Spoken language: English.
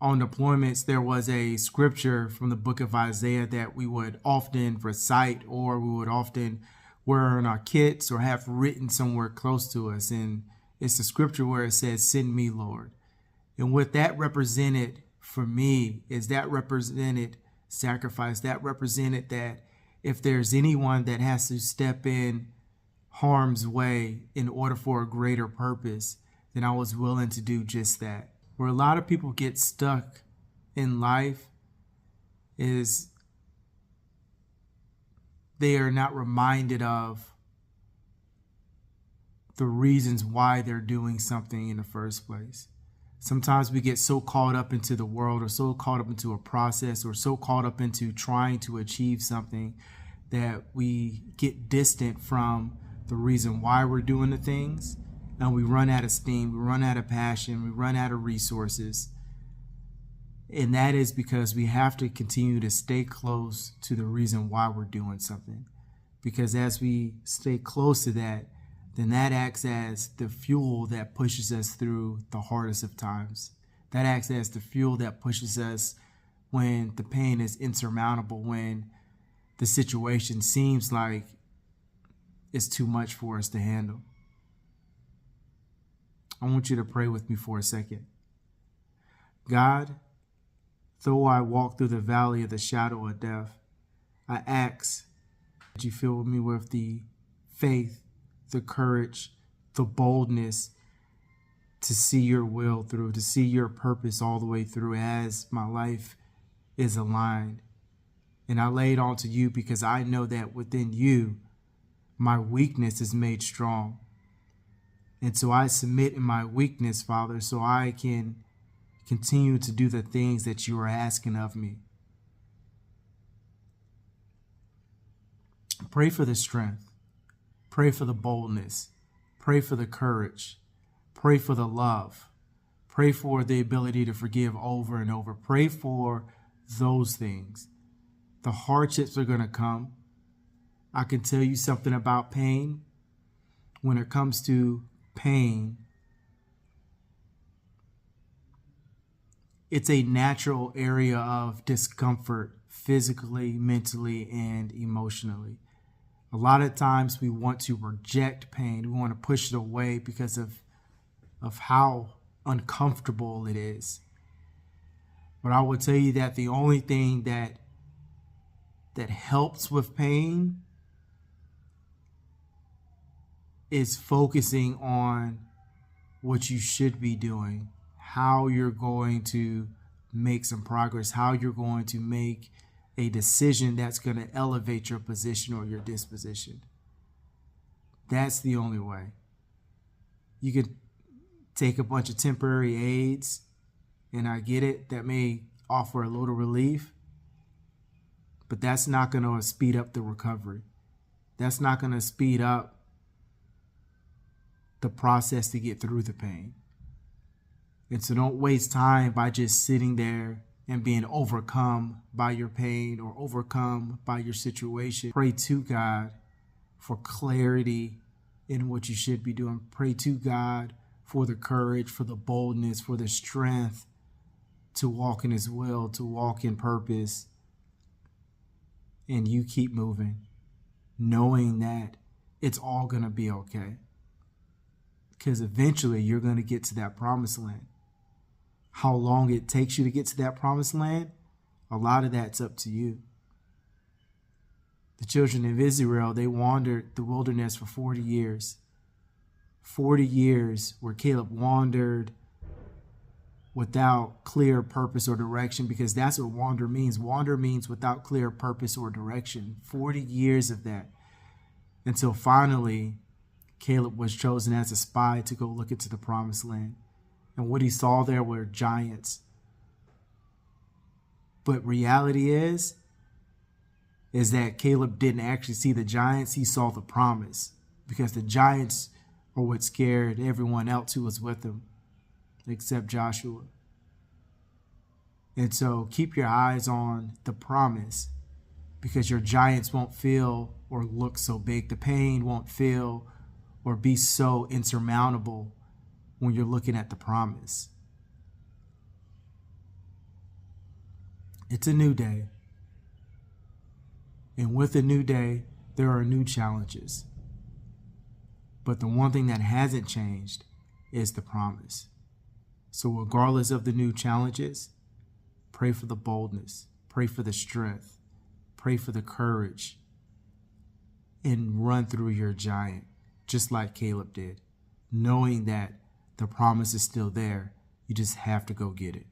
on deployments, there was a scripture from the book of Isaiah that we would often recite, or we would often wear on our kits or have written somewhere close to us. And it's the scripture where it says, "Send me, Lord." And what that represented for me is that represented sacrifice. That represented that if there's anyone that has to step in harm's way in order for a greater purpose, then I was willing to do just that. Where a lot of people get stuck in life is they are not reminded of the reasons why they're doing something in the first place. Sometimes we get so caught up into the world, or so caught up into a process, or so caught up into trying to achieve something that we get distant from the reason why we're doing the things. And we run out of steam, we run out of passion, we run out of resources. And that is because we have to continue to stay close to the reason why we're doing something. Because as we stay close to that, then that acts as the fuel that pushes us through the hardest of times. That acts as the fuel that pushes us when the pain is insurmountable, when the situation seems like it's too much for us to handle. I want you to pray with me for a second. God, though I walk through the valley of the shadow of death, I ask that you fill me with the faith, the courage, the boldness to see your will through, to see your purpose all the way through as my life is aligned. And I lay it on to you because I know that within you, my weakness is made strong. And so I submit in my weakness, Father, so I can continue to do the things that you are asking of me. Pray for the strength. Pray for the boldness. Pray for the courage. Pray for the love. Pray for the ability to forgive over and over. Pray for those things. The hardships are going to come. I can tell you something about pain. When it comes to pain, it's a natural area of discomfort physically, mentally, and emotionally. A lot of times we want to reject pain. We want to push it away because of how uncomfortable it is. But I will tell you that the only thing that helps with pain is focusing on what you should be doing, how you're going to make some progress, how you're going to make a decision that's going to elevate your position or your disposition. That's the only way. You could take a bunch of temporary aids, and I get it, that may offer a little relief, but that's not going to speed up the recovery. That's not going to speed up the process to get through the pain. And so don't waste time by just sitting there and being overcome by your pain or overcome by your situation. Pray to God for clarity in what you should be doing. Pray to God for the courage, for the boldness, for the strength to walk in His will, to walk in purpose. And you keep moving, knowing that it's all going to be okay. Because eventually you're going to get to that promised land. How long it takes you to get to that promised land, a lot of that's up to you. The children of Israel, they wandered the wilderness for 40 years. 40 years where Caleb wandered without clear purpose or direction, because that's what wander means. Wander means without clear purpose or direction. 40 years of that. Until finally, Caleb was chosen as a spy to go look into the promised land. And what he saw there were giants. But reality is that Caleb didn't actually see the giants. He saw the promise, because the giants are what scared everyone else who was with him, except Joshua. And so keep your eyes on the promise, because your giants won't feel or look so big. The pain won't feel or be so insurmountable when you're looking at the promise. It's a new day. And with a new day, there are new challenges. But the one thing that hasn't changed is the promise. So regardless of the new challenges, pray for the boldness, pray for the strength, pray for the courage, and run through your giant, just like Caleb did, knowing that the promise is still there. You just have to go get it.